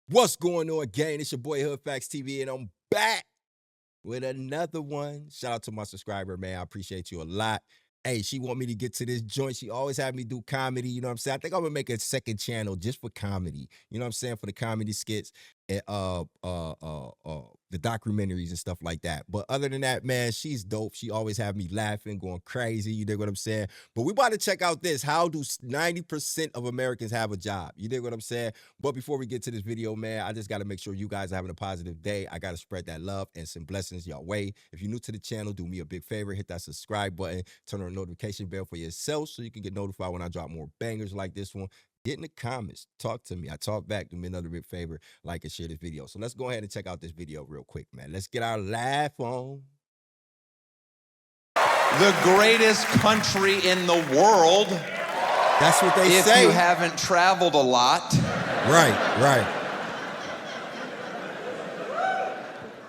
What's going on, gang? It's your boy HoodFactstv, and I'm back with another one. Shout out to my subscriber, man. I appreciate you a lot. Hey, she want me to get to this joint. She always had me do comedy. You know what I'm saying? I think I'm gonna make a second channel just for comedy. You know what I'm saying? For the comedy skits and the documentaries and stuff like that. But other than that, man, she's dope. She always have me laughing, going crazy. You dig what I'm saying? But we about to check out this. How do 90% of Americans have a job? You dig what I'm saying? But before we get to this video, man, I just got to make sure you guys are having a positive day. I got to spread that love and some blessings your way. If you're new to the channel, do me a big favor. Hit that subscribe button. Turn on the notification bell for yourself so you can get notified when I drop more bangers like this one. Get in the comments. Talk to me. I talk back. Do me another big favor. Like and share this video. So let's go ahead and check out this video real quick, man. Let's get our laugh on. The greatest country in the world. That's what they say. If you haven't traveled a lot. Right.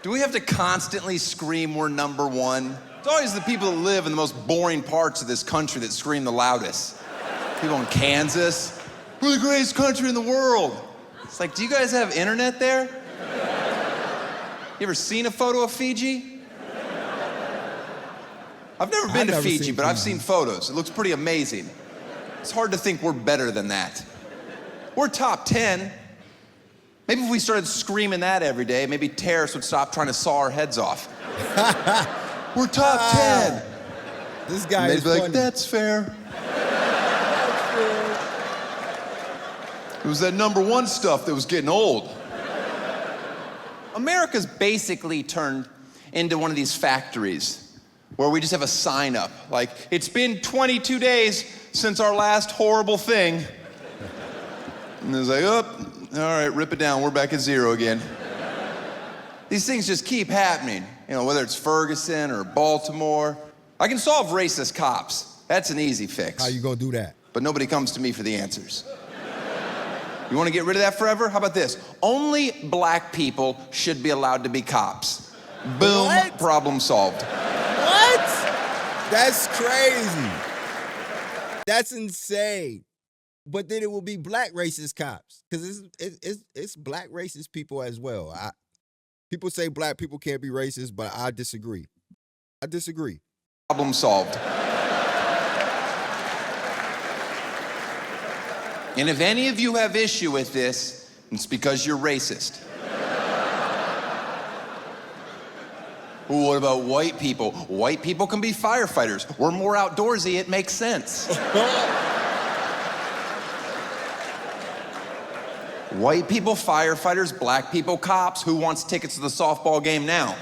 Do we have to constantly scream we're number one? It's always the people that live in the most boring parts of this country that scream the loudest. People in Kansas, we're the greatest country in the world. It's like, do you guys have internet there? You ever seen a photo of Fiji? I've never been to Fiji, but I've seen photos. It looks pretty amazing. It's hard to think we're better than that. We're top 10. Maybe if we started screaming that every day, maybe terrorists would stop trying to saw our heads off. We're top 10. This guy is like, funny. That's fair. It was that number one stuff that was getting old. America's basically turned into one of these factories where we just have a sign up, like, it's been 22 days since our last horrible thing. And it's like, oh, all right, rip it down, we're back at zero again. These things just keep happening, you know, whether it's Ferguson or Baltimore. I can solve racist cops. That's an easy fix. How you gonna do that? But nobody comes to me for the answers. You want to get rid of that forever? How about this? Only black people should be allowed to be cops. Boom, What? problem solved. What? That's crazy. That's insane. But then it will be black racist cops because it's black racist people as well. People say black people can't be racist, but I disagree. Problem solved. And if any of you have issue with this, it's because you're racist. Well, what about white people? White people can be firefighters. We're more outdoorsy, it makes sense. White people, firefighters, black people, cops. Who wants tickets to the softball game now?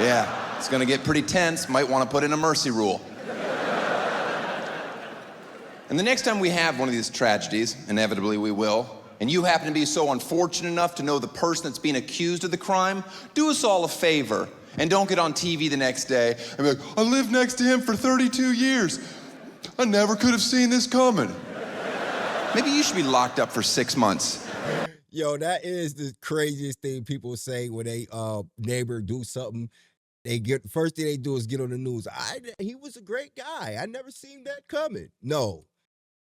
Yeah, it's gonna get pretty tense. Might wanna put in a mercy rule. And the next time we have one of these tragedies, inevitably we will, and you happen to be so unfortunate enough to know the person that's being accused of the crime, do us all a favor and don't get on TV the next day and be like, I lived next to him for 32 years. I never could have seen this coming. Maybe you should be locked up for 6 months. Yo, that is the craziest thing people say when they neighbor do something. First thing they do is get on the news. He was a great guy. I never seen that coming. No,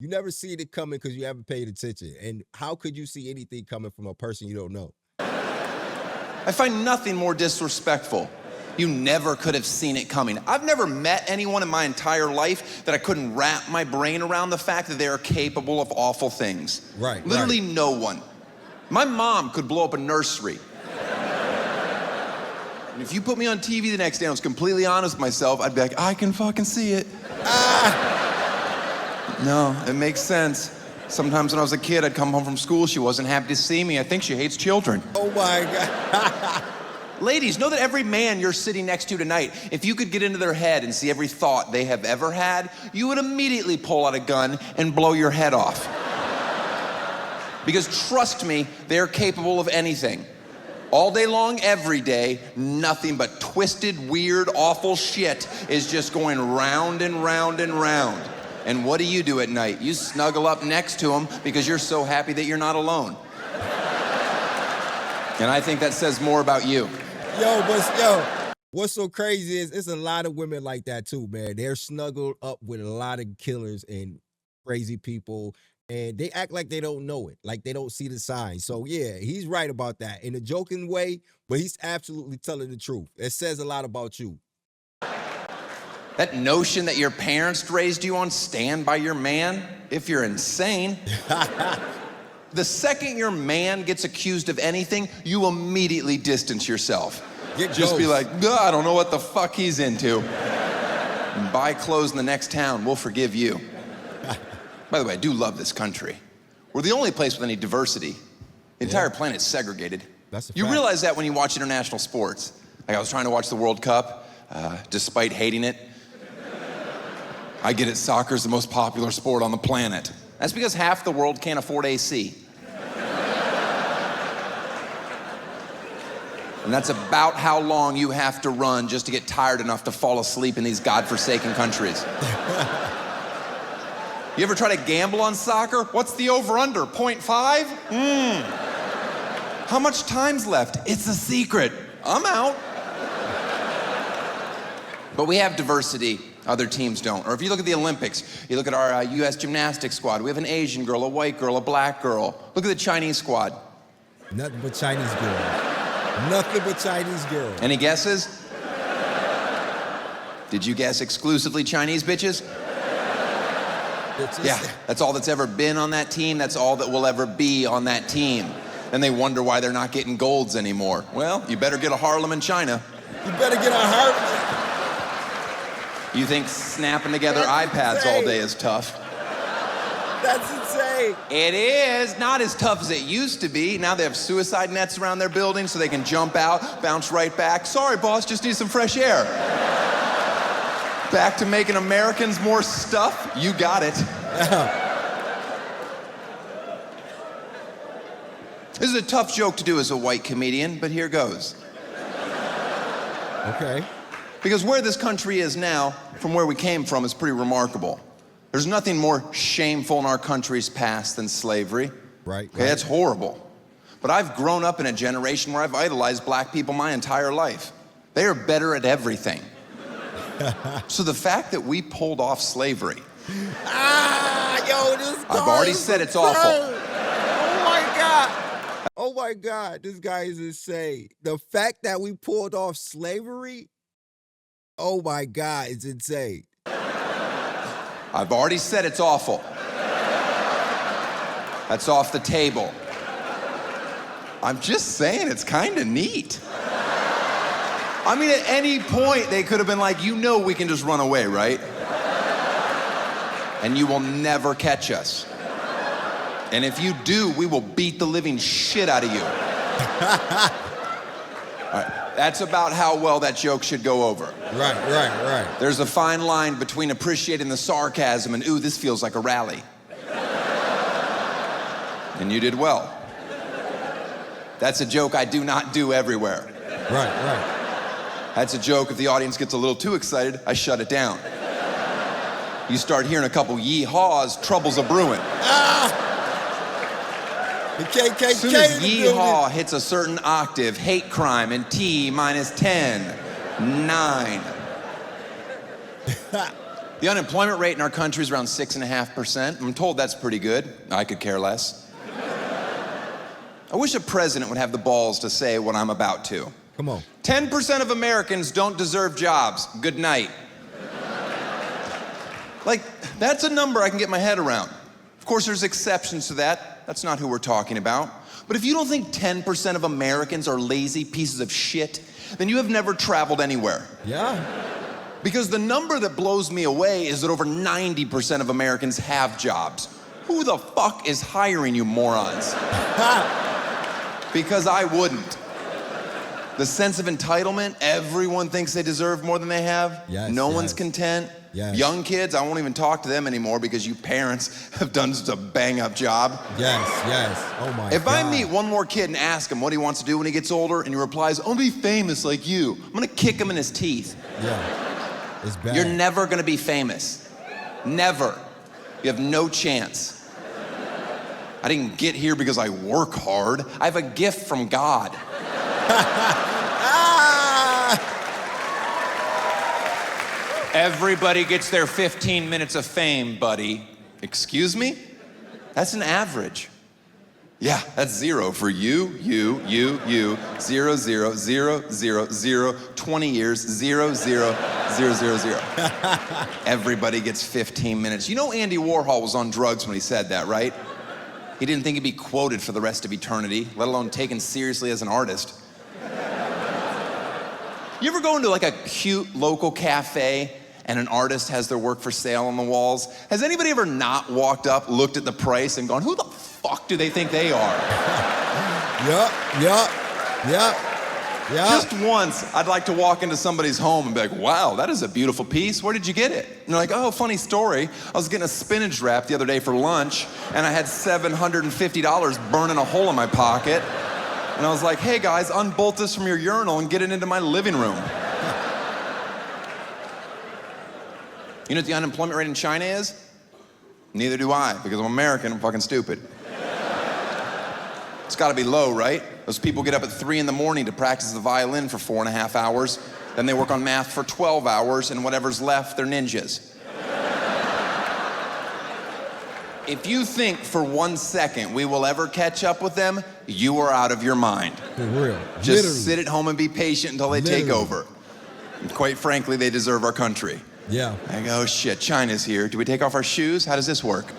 you never seen it coming because you haven't paid attention. And how could you see anything coming from a person you don't know? I find nothing more disrespectful. You never could have seen it coming. I've never met anyone in my entire life that I couldn't wrap my brain around the fact that they are capable of awful things. Right. Literally no one. My mom could blow up a nursery. And if you put me on TV the next day and I was completely honest with myself, I'd be like, I can fucking see it. No, it makes sense. Sometimes when I was a kid, I'd come home from school, she wasn't happy to see me. I think she hates children. Oh my God. Ladies, know that every man you're sitting next to tonight, if you could get into their head and see every thought they have ever had, you would immediately pull out a gun and blow your head off. Because trust me, they're capable of anything. All day long, every day, nothing but twisted, weird, awful shit is just going round and round and round. And what do you do at night? You snuggle up next to them because you're so happy that you're not alone. And I think that says more about you. What's so crazy is it's a lot of women like that too, man. They're snuggled up with a lot of killers and crazy people and they act like they don't know it, like they don't see the signs. So yeah, he's right about that in a joking way, but he's absolutely telling the truth. It says a lot about you. That notion that your parents raised you on, stand by your man, if you're insane. The second your man gets accused of anything, you immediately distance yourself. Just be like, I don't know what the fuck he's into. And buy clothes in the next town, we'll forgive you. By the way, I do love this country. We're the only place with any diversity. The entire planet's segregated. That's a You fact. realize that when you watch international sports. Like I was trying to watch the World Cup, despite hating it. I get it, soccer's the most popular sport on the planet. That's because half the world can't afford AC. And that's about how long you have to run just to get tired enough to fall asleep in these godforsaken countries. You ever try to gamble on soccer? What's the over-under, 0.5? How much time's left? It's a secret. I'm out. But we have diversity, other teams don't. Or if you look at the Olympics, you look at our US gymnastics squad, we have an Asian girl, a white girl, a black girl. Look at the Chinese squad. Nothing but Chinese girl. Nothing but Chinese girl. Any guesses? Did you guess exclusively Chinese bitches? Yeah, that's all that's ever been on that team. That's all that will ever be on that team. And they wonder why they're not getting golds anymore. Well, you better get a Harlem in China. You better get a Harlem. You think snapping together iPads all day is tough? That's insane. It is. Not as tough as it used to be. Now they have suicide nets around their building so they can jump out, bounce right back. Sorry, boss, just need some fresh air. Back to making Americans more stuff? You got it. This is a tough joke to do as a white comedian, but here goes. Okay. Because where this country is now, from where we came from, is pretty remarkable. There's nothing more shameful in our country's past than slavery. Right. Okay, that's horrible. But I've grown up in a generation where I've idolized black people my entire life. They are better at everything. So the fact that we pulled off slavery. This I've already said it's awful. Oh my God, this guy is insane. The fact that we pulled off slavery, oh my God, it's insane. I've already said it's awful. That's off the table. I'm just saying it's kind of neat. I mean, at any point, they could have been like, you know we can just run away, right? And you will never catch us. And if you do, we will beat the living shit out of you. All right, that's about how well that joke should go over. Right. There's a fine line between appreciating the sarcasm and, ooh, this feels like a rally. And you did well. That's a joke I do not do everywhere. Right. That's a joke if the audience gets a little too excited, I shut it down. You start hearing a couple yee-haws, trouble's a brewing. The KKK. As soon as yee-haw hits a certain octave, hate crime and T minus 10, 9. The unemployment rate in our country is around 6.5%. I'm told that's pretty good. I could care less. I wish a president would have the balls to say what I'm about to. Come on. 10% of Americans don't deserve jobs. Good night. Like, that's a number I can get my head around. Of course, there's exceptions to that. That's not who we're talking about. But if you don't think 10% of Americans are lazy pieces of shit, then you have never traveled anywhere. Yeah. Because the number that blows me away is that over 90% of Americans have jobs. Who the fuck is hiring you morons? Because I wouldn't. The sense of entitlement, everyone thinks they deserve more than they have. Yes, no one's yes. content. Yes. Young kids, I won't even talk to them anymore because you parents have done such a bang-up job. Yes. Oh my God. If I meet one more kid and ask him what he wants to do when he gets older, and he replies, "I want to be famous like you," I'm gonna kick him in his teeth. Yeah. It's bad. You're never gonna be famous. Never. You have no chance. I didn't get here because I work hard. I have a gift from God. Everybody gets their 15 minutes of fame, buddy. Excuse me? That's an average. Yeah, that's 0 for you, 0, 0, 0, 0, 0, 20 years, 0, 0, 0, 0, 0. Everybody gets 15 minutes. You know Andy Warhol was on drugs when he said that, right? He didn't think he'd be quoted for the rest of eternity, let alone taken seriously as an artist. You ever go into like a cute local cafe and an artist has their work for sale on the walls? Has anybody ever not walked up, looked at the price, and gone, who the fuck do they think they are? Yup. Just once, I'd like to walk into somebody's home and be like, wow, that is a beautiful piece. Where did you get it? And they're like, oh, funny story. I was getting a spinach wrap the other day for lunch, and I had $750 burning a hole in my pocket. And I was like, hey guys, unbolt this from your urinal and get it into my living room. You know what the unemployment rate in China is? Neither do I, because I'm American, I'm fucking stupid. It's gotta be low, right? Those people get up at 3 in the morning to practice the violin for 4.5 hours, then they work on math for 12 hours, and whatever's left, they're ninjas. If you think for 1 second we will ever catch up with them, you are out of your mind. For real. Just Literally. sit at home and be patient until they take over. And quite frankly, they deserve our country. Yeah. I go, oh shit, China's here. Do we take off our shoes? How does this work?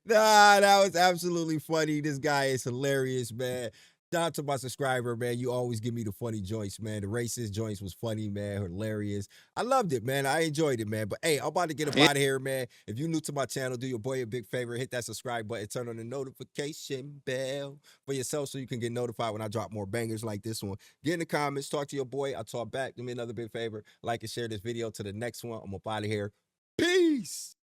Nah, that was absolutely funny. This guy is hilarious, man. Shout out to my subscriber, man. You always give me the funny joints, man. The racist joints was funny, man. Hilarious. I loved it, man. I enjoyed it, man. But hey, I'm about to get up out of here, man. If you're new to my channel, do your boy a big favor. Hit that subscribe button. Turn on the notification bell for yourself so you can get notified when I drop more bangers like this one. Get in the comments. Talk to your boy. I'll talk back. Do me another big favor. Like and share this video to the next one. I'm up out of here. Peace.